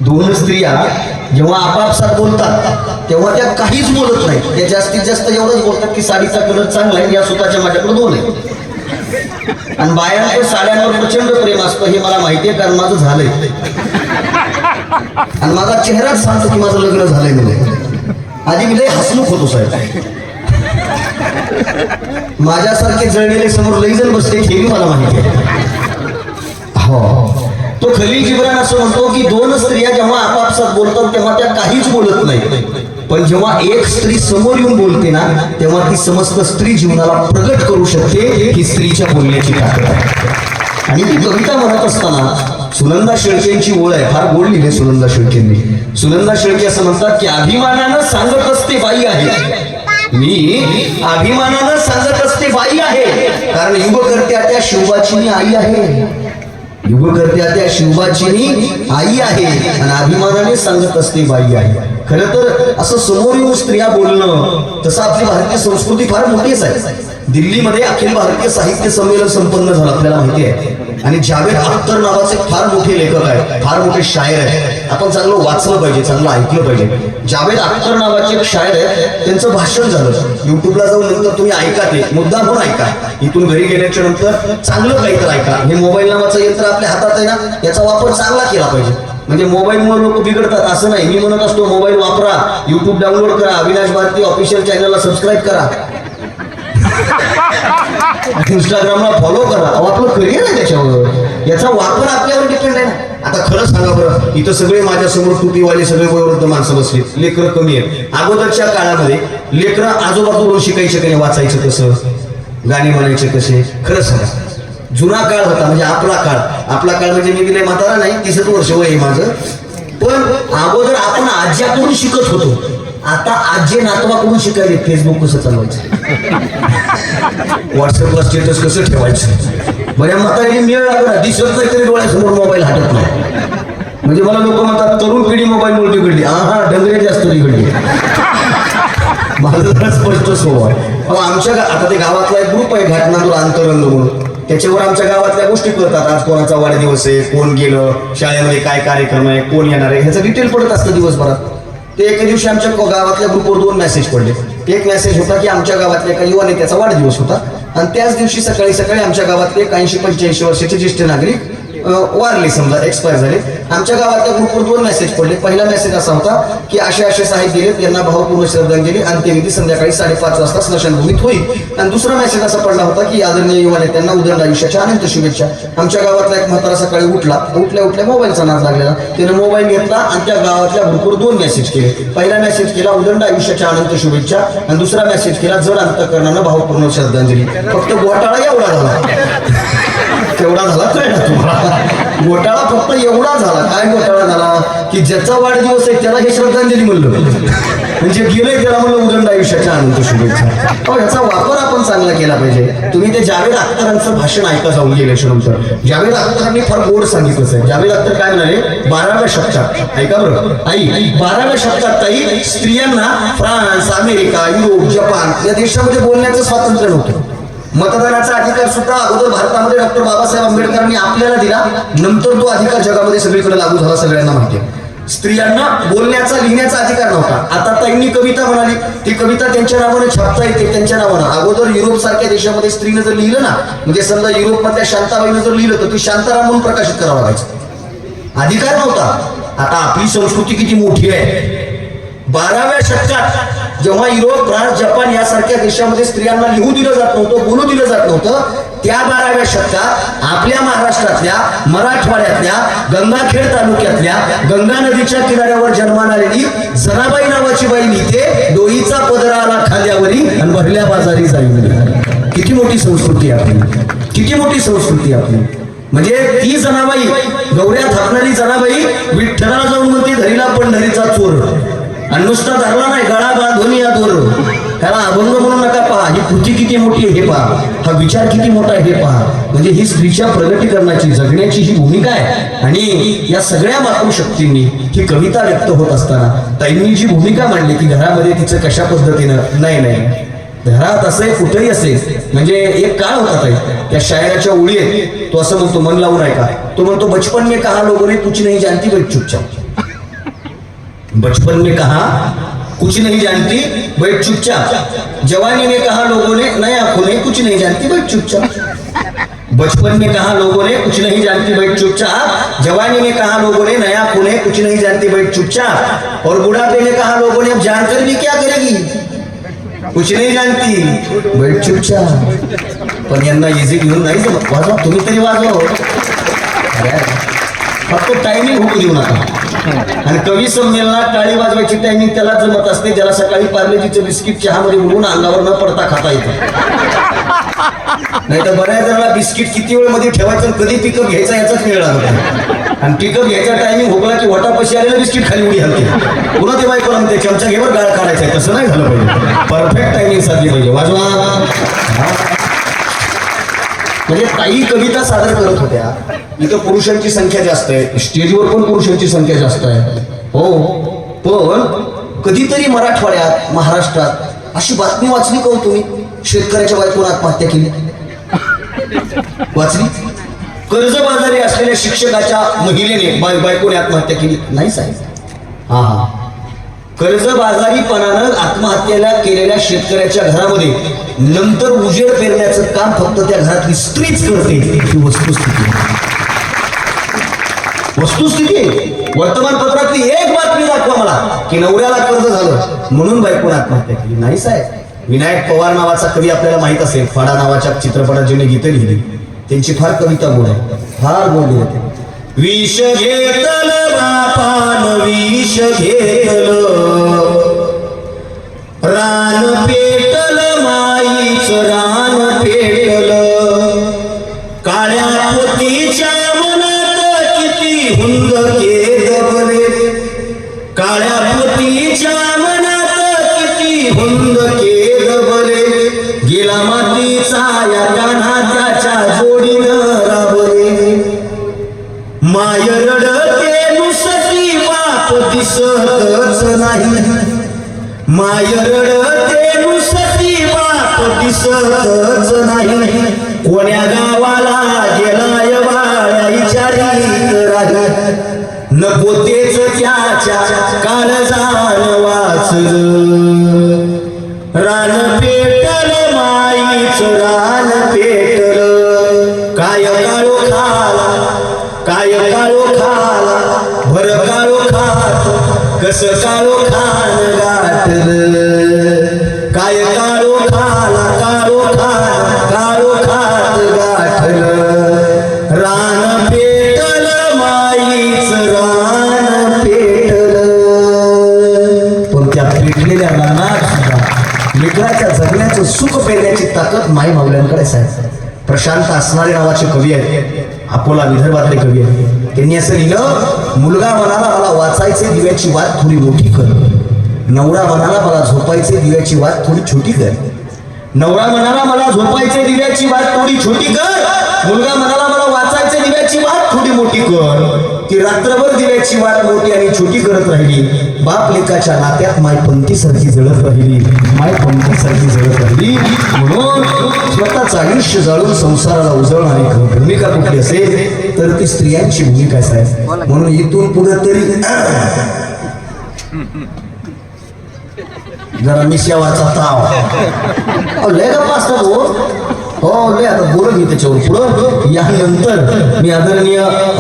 दोन स्त्रिया जेव्हा आपापसात बोलतात तेव्हा त्या काहीच बोलत नाही. त्या जास्तीत जास्त एवढंच बोलतात की साडीचा कलर चांगला आहे, या सुताच्या माझ्याकडे दोन आहे. आणि बायांचं साड्यांवर प्रचंड प्रेम असतं हे मला माहिती आहे, कारण माझं झालंय. आणि माझा चेहराच सांगतो की माझं लग्न झालंय. म्हणजे आधी मी लय हसमुख होतो साहेब. माझ्यासारखे जळलेले समोर लई जण बसते हे मला माहिती आहे. हो, तो खलील जिब्रान असं म्हणतो की दोन स्त्रिया जेव्हा आपापसात बोलतात तेव्हा त्या काहीच बोलत नाही, पण जेव्हा एक स्त्री समोर येऊन बोलते ना तेव्हा ती समस्त स्त्री जीवनाला प्रगट करू शकते. ही स्त्रीच्या बोलण्याची ताकद आहे. आणि ती कविता म्हणत असताना सुनंदा शेळकेंची ओळ आहे, फार गोड लिहिले सुनंदा शेळकेंनी. सुनंदा शेळके असं म्हणतात की अभिमानानं सांगत असते बाई आहे, मी अभिमानानं सांगत असते बाई आहे, कारण युगकर्त्या त्या शिवबाची आई आहे. युगकर्त्या त्या शिवबाची आई आहे आणि अभिमानाने सांगत असते बाई आहे. खरं तर असं समोर येऊन स्त्रिया बोलणं तसं आपली भारतीय संस्कृती फार मोठीच आहे. दिल्लीमध्ये अखिल भारतीय साहित्य संमेलन संपन्न झालं आपल्याला माहिती आहे. आणि जावेद अख्तर नावाचे फार मोठे लेखक आहेत, फार मोठे शायर आहेत. आपण चांगलं वाचलं पाहिजे, चांगलं ऐकलं पाहिजे. जावेद अख्तर नावाचे एक शायर आहेत, त्यांचं भाषण झालं. युट्यूबला जाऊन नंतर तुम्ही ऐका, ते मुद्दा पण ऐका. इथून घरी गेल्याच्या नंतर चांगलं काहीतरी ऐका. हे मोबाईल नावाचं यंत्र आपल्या हातात आहे ना, याचा वापर चांगला केला पाहिजे. म्हणजे मोबाईलमुळे लोक बिघडतात असं नाही. मी म्हणत असतो मोबाईल वापरा, युट्यूब डाउनलोड करा, अविनाश भारती ऑफिशियल चॅनलला सबस्क्राईब करा, इंस्टाग्रामला फॉलो करा. आपलं करिअर आहे त्याच्यावर, याचा वापर आपल्यावर डिपेंड आहे ना. आता खरं सांगा बरं, इथं सगळे माझ्यासमोर टोपीवाले सगळे वयोवृद्ध माणसं बसली, लेकरं कमी आहेत. अगोदरच्या काळामध्ये लेकरं आजोबाकडून शिकायचं की नाही, वाचायचं कसं, गाणे म्हणायचे कसे. खरं सांगा, जुना काळ होता म्हणजे आपला काळ. आपला काळ म्हणजे मी दिले म्हातारा नाही, 30 वर्ष वय आहे माझं. पण अगोदर आपण आज्याकडून शिकत होतो, आता आजी नातवाकडून शिकायचे. फेसबुक कसं चालवायचं, व्हॉट्सअपला स्टेटस कसं ठेवायचं. बऱ्या म्हाताऱ्याने मेळ लागला, दिसत नाही तरी डोळ्यासमोर मोबाईल हटत नाही. म्हणजे मला लोक म्हणतात तरुण पिढी मोबाईलमुळे बिघडली. हा, डंगरे जास्त बिघडली. माझं जरा स्पष्ट स्वभाव आहे. आमच्या आता ते गावातला एक ग्रुप आहे घाटनांदूर अंतरंग म्हणून, त्याच्यावर आमच्या गावातल्या गोष्टी कळतात. आज कोणाचा वाढदिवस आहे, कोण गेलं, शाळेमध्ये काय कार्यक्रम आहे, कोण येणार आहे, ह्याचं डिटेल पडत असतं दिवसभरात. ते एके दिवशी आमच्या गावातल्या ग्रुपवर 2 मेसेज पडले. एक मेसेज होता की आमच्या गावातल्या एका युवा नेत्याचा वाढदिवस होता आणि त्याच दिवशी सकाळी सकाळी आमच्या गावातले 80-85 वर्षाचे ज्येष्ठ नागरिक वारले, समजा एक्सपायर झाले. आमच्या गावातल्या ग्रुपवर 2 मेसेज पडले. पहिला मेसेज असा होता की असे साहेब गेलेत, यांना भावपूर्ण श्रद्धांजली, अंत्यविधी संध्याकाळी 5:30 वाजता स्मशानभूमीत होईल. आणि दुसरा मेसेज असा पडला होता की आदरणीय युवा नेत्यांना उदंड आयुष्याच्या अनंत शुभेच्छा. आमच्या गावातला एक म्हातारा सकाळी उठल्या मोबाईलचा नाद लागलेला, त्याने मोबाईल घेतला आणि त्या गावातल्या ग्रुपवर 2 मेसेज केले. पहिला मेसेज केला उदंड आयुष्याच्या अनंत शुभेच्छा आणि दुसरा मेसेज केला जड अंतःकरणानं भावपूर्ण श्रद्धांजली. फक्त घोटाळा एवढा झाला, तेवढा झाला कळलं तुम्हाला. घोटाळा फक्त एवढा झाला. काय घोटाळा झाला की ज्याचा वाढदिवस आहे त्याला हे श्रद्धांजली म्हणलं, म्हणजे गेलंय त्याला म्हणलं उदंड आयुष्याच्या अनंत शुभेच्छा. ह्याचा वापर आपण चांगला केला पाहिजे. तुम्ही ते जावेद अख्तरांचं भाषण ऐका जाऊन गेल्याच्यानंतर. जावेद अख्तरांनी फार गोड सांगितलं आहे. जावेद अख्तर काय म्हणाले, 12व्या शतकात, ऐका बरं आई, 12व्या शतकात ताई स्त्रियांना फ्रान्स, अमेरिका, युरोप, जपान या देशामध्ये बोलण्याचं स्वातंत्र्य नव्हतं. मतदानाचा अधिकार सुद्धा अगोदर भारतामध्ये डॉक्टर बाबासाहेब आंबेडकरांनी आपल्याला दिला, नंतर तो अधिकार जगामध्ये सगळीकडे लागू झाला, सगळ्यांना माहिती आहे. स्त्रियांना बोलण्याचा, लिहिण्याचा अधिकार नव्हता. आता ताईंनी कविता म्हणाली, ती कविता त्यांच्या नावाने छापता येते, त्यांच्या नावानं. अगोदर युरोप सारख्या देशामध्ये स्त्रीनं जर लिहिलं ना, म्हणजे समजा युरोपमधल्या शांताबाईनं जर लिहिलं तर ती शांताराम म्हणून प्रकाशित करावं लागायचं, अधिकार नव्हता. आता आपली संस्कृती किती मोठी आहे. 12व्या शतकात जेव्हा युरोप, फ्रान्स, जपान यासारख्या देशामध्ये स्त्रियांना लिहू दिलं जात नव्हतं, बोलू दिलं जात नव्हतं, त्या 12व्या शतकात आपल्या महाराष्ट्रातल्या, मराठवाड्यातल्या, गंगाखेड तालुक्यातल्या गंगा नदीच्या किनाऱ्यावर जन्माला आलेली जनाबाई नावाची बाई लिहिते, डोईचा पदर आला खांद्यावरी आणि भरल्या बाजारी जाईल. किती मोठी संस्कृती आपली, किती मोठी संस्कृती आपली. म्हणजे ती जनाबाई, गौऱ्या थापणारी जनाबाई विठ्ठलाला जाऊन म्हणते धरीला पंढरीचा चोर, आणि नुसता धरला नाही, गळा बांधून या दोर. त्याला अभंग म्हणू नका, पहा ही कृती किती मोठी आहे हे पहा, हा विचार किती मोठा आहे हे पहा. म्हणजे ही स्त्रीच्या प्रगतीकरणाची, जगण्याची ही भूमिका आहे. आणि या सगळ्या मातृशक्तींनी ही कविता व्यक्त होत असताना ताईंनी जी भूमिका मांडली की घरामध्ये तिचं कशा पद्धतीनं, नाही घरात असे कुठेही असे. म्हणजे एक काळ होता ताई, त्या शायराच्या ओळी आहेत, तो असं म्हणतो, मन लावून ऐका. तो म्हणतो, बचपन में कहा लोगों ने कुछ नहीं जानती बैठ चुपचाप. बचपन में कहा कुछ नहीं जानती बैठ चुपचाप. जवानी में कहा लोगों ने नई आंखों ने कुछ नहीं जानती बैठ चुपचाप. बचपन में कहा लोगों ने कुछ नहीं जानती बैठ चुपचाप. जवानी में कहा लोगों ने नया खून कुछ नहीं जानती बैठ चुपचाप. और बुढ़ापे में कहा लोगों ने अब जानकर भी क्या करेगी, कुछ नहीं जानती बैठ चुपचाप. पण यांना इझी घेऊन नाही जमत. वाजवा तुम्ही तरी वाजवा. फक्त टायमिंग होऊ देऊ नका. आणि कवी संमेलनात टाळी वाजवायची टायमिंग त्याला जमत असते ज्याला सकाळी पार्लेजीचं बिस्किट चहामध्ये बुडवून अंगावर न पडता खाता येतं. नाही तर बऱ्याच जणांना बिस्किट किती वेळ मध्ये ठेवायचं, कधी पिकअप घ्यायचा याचाच वेळ लागतो. आणि पिकअप घ्यायचा टायमिंग होगला की वटापाशी आलेलं बिस्किट खाली उडी हलते. पुन्हा ते बायकोला म्हणते चमचा घेवर गाळ काढायचा आहे. तसं नाही झालं पाहिजे. परफेक्ट टायमिंग साधली पाहिजे. वाजवा. म्हणजे काही कविता सादर करत होत्या. इथं पुरुषांची संख्या जास्त आहे, स्टेजवर पण पुरुषांची संख्या जास्त आहे. हो, पण कधीतरी मराठवाड्यात महाराष्ट्रात अशी बातमी वाचली का हो तुम्ही, शेतकऱ्याच्या बायकोने आत्महत्या केली? वाचली? कर्जबाजारी असलेल्या शिक्षकाच्या महिलेने बायकोने आत्महत्या केली? नाही साहेब. हा, कर्जबाजारीपणानं आत्महत्येला केलेल्या शेतकऱ्याच्या घरामध्ये नंतर उजेड पेरण्याचं काम फक्त त्या घरातली स्त्रीच करते. ही वस्तुस्थिती. वर्तमानपत्रातली एक बातमी दाखवा मला की नवऱ्याला कर्ज झालं म्हणून बायकोने आत्महत्या केली. नाही साहेब. विनायक पवार नावाचा कवी आपल्याला माहित असेल, फडा नावाच्या चित्रपटात ज्याने गीतं लिहिली, त्यांची फार कविता गोड आहे, फार गोड लिहिते. विष घेतलं बापान विष घेतलं, रान पेटलं माईचं रान पेटलं, काळ्या पोतीच्या मनात किती हुंदके दबले, काळ्या पोतीच्या मनात किती हुंदके दबले, गेला मातीचा या कान्हा त्याच्या जोडीनं राबले, माय रडते नुसती बाप दिसतच नाही, माय रडते नुसती बाप दिसतच नाही, कोण्या गावाला गेलाय बाळा विचारीत राही, नको तेच त्याच्या काळजान वाचलं, रान पेटल माईच रान पेटल, काय काळो खाला, काय काळो खाला, भर काळो खात कस काळो खान गाठल, काय काळो खाला, काळो खाला, काळो खात गाठल, रान पेटल माईच रान पेटल. पण त्या पेटलेल्या रानात सुद्धा लेकराच्या जगण्याचं सुख पेरण्याची ताकद माई माऊल्यांकडे आहे. प्रशांत असणारे नावाचे कवी आहेत, अकोला विदर्भातले कवी आहेत. त्यांनी असं लिहिलं, मुलगा म्हणाला मला वाचायचे दिव्याची वात थोडी मोठी कर, नवरा म्हणाला मला झोपायचे दिव्याची वात थोडी छोटी कर, नवरा म्हणाला मला झोपायचे दिव्याची वात थोडी छोटी कर, मुलगा म्हणाला मला वाचायचे दिव्याची वात थोडी मोठी कर. ती रात्रभर दिव्याची वात मोठी आणि छोटी करत राहिली. बाप लेकाच्या नात्यात माय पंथीसारखी जळत राहिली, माय पंथीसारखी जळत राहिली. म्हणून स्वतःचं आयुष्य जाळून संसाराला उजळणारी भूमिका कुठली असेल तर ती स्त्रियांची भूमिका असाय. म्हणून इथून पुढे तरी जरा मिश्यावाचा ताव लय गप्पा असतात हो. लय आता बोलत मी त्याच्यावर पुढं. यानंतर मी आदरणीय